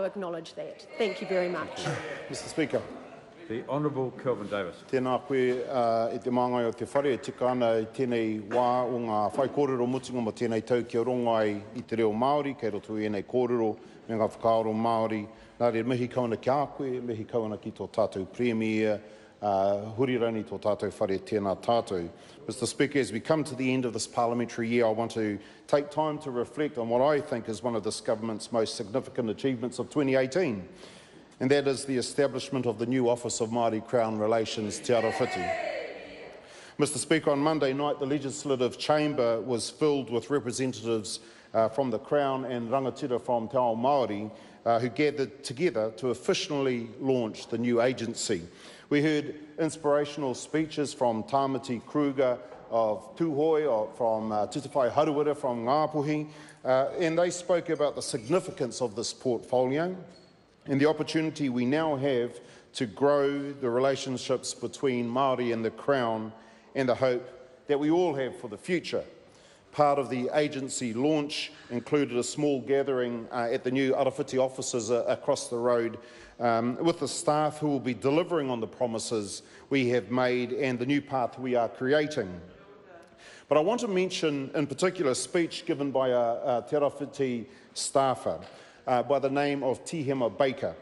acknowledge that. Thank you very much. Mr Speaker. The Honourable Kelvin Davis. Tēnā koe I te māngai o te whare e tika ana I tēnei wā o ngā whai kōrero mutunga mo tēnei tau kia ronga ai I te reo Māori, kei roto I enei kōrero me ngā whakaaro Māori. Nā re mihi kauna ki a koe, mihi kauna ki tō tātou Premier, hurirani tō tātou whare tēnā tātou. Mr Speaker, as we come to the end of this parliamentary year, I want to take time to reflect on what I think is one of this government's most significant achievements of 2018. And that is the establishment of the new Office of Māori Crown Relations, Te Arawhiti. Mr Speaker, on Monday night, the Legislative Chamber was filled with representatives from the Crown and rangatira from Te Ao Māori who gathered together to officially launch the new agency. We heard inspirational speeches from Tāmati Kruger of Tūhoi, from Tutawhai Haruwira from Ngāpuhi, and they spoke about the significance of this portfolio and the opportunity we now have to grow the relationships between Māori and the Crown and the hope that we all have for the future. Part of the agency launch included a small gathering at the new Arawhiti offices across the road with the staff who will be delivering on the promises we have made and the new path we are creating. But I want to mention in particular a speech given by a Te Arawhiti staffer by the name of Tihema Baker.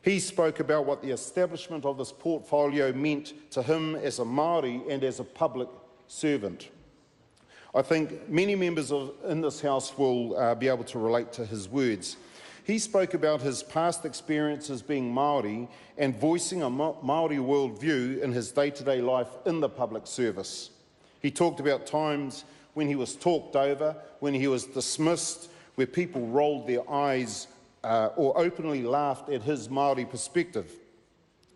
He spoke about what the establishment of this portfolio meant to him as a Māori and as a public servant. I think many members in this House will be able to relate to his words. He spoke about his past experiences being Māori and voicing a Māori worldview in his day-to-day life in the public service. He talked about times when he was talked over, when he was dismissed, where people rolled their eyes or openly laughed at his Māori perspective.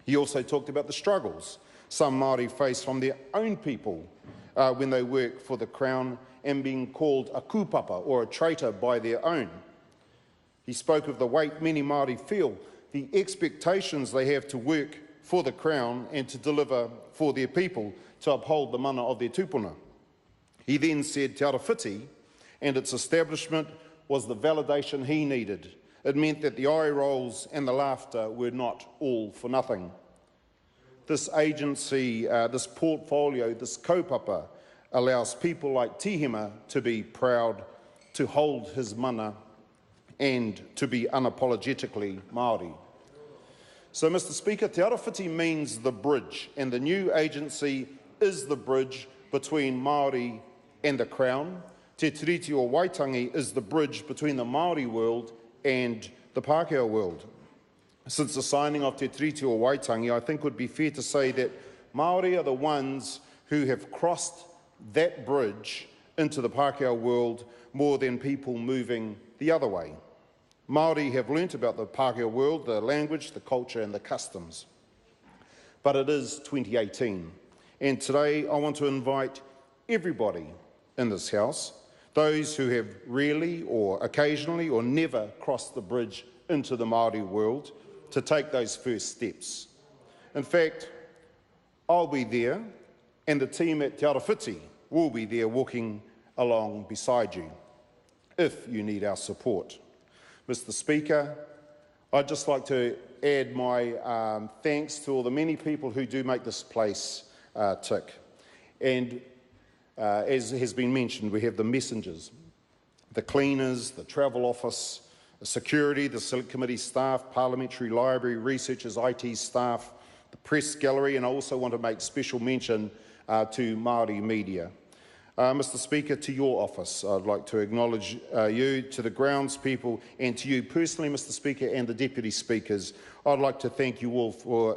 He also talked about the struggles some Māori face from their own people when they work for the Crown and being called a kūpapa or a traitor by their own. He spoke of the weight many Māori feel, the expectations they have to work for the Crown and to deliver for their people, to uphold the mana of their tupuna. He then said Te Arawhiti and its establishment was the validation he needed. It meant that the eye rolls and the laughter were not all for nothing. This agency, this portfolio, this kaupapa, allows people like Tihema to be proud, to hold his mana and to be unapologetically Māori. So, Mr Speaker, Te Arawhiti means the bridge, and the new agency is the bridge between Māori and the Crown. Te Tiriti o Waitangi is the bridge between the Māori world and the Pākehā world. Since the signing of Te Tiriti o Waitangi, I think it would be fair to say that Māori are the ones who have crossed that bridge into the Pākehā world more than people moving the other way. Māori have learnt about the Pākehā world, the language, the culture and the customs. But it is 2018, and today I want to invite everybody in this House, those who have rarely or occasionally or never crossed the bridge into the Māori world, to take those first steps. In fact, I'll be there and the team at Te Arawhiti will be there walking along beside you if you need our support. Mr Speaker, I'd just like to add my thanks to all the many people who do make this place tick. And as has been mentioned, we have the messengers, the cleaners, the travel office, the security, the select committee staff, parliamentary library, researchers, IT staff, the press gallery, and I also want to make special mention to Māori media. Mr Speaker, to your office, I'd like to acknowledge you, to the grounds people, and to you personally, Mr Speaker, and the Deputy Speakers. I'd like to thank you all for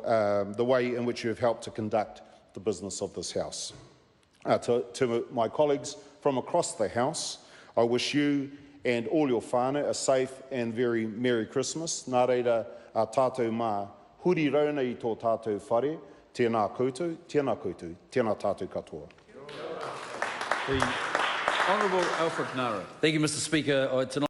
the way in which you have helped to conduct the business of this House. To my colleagues from across the House, I wish you and all your whānau a safe and very Merry Christmas. Nā reira tātou mā huri rauna I tō tātou whare, tēnā koutou, tēnā tātou katoa. The Honourable Alfred Nara. Thank you, Mr Speaker. Tonight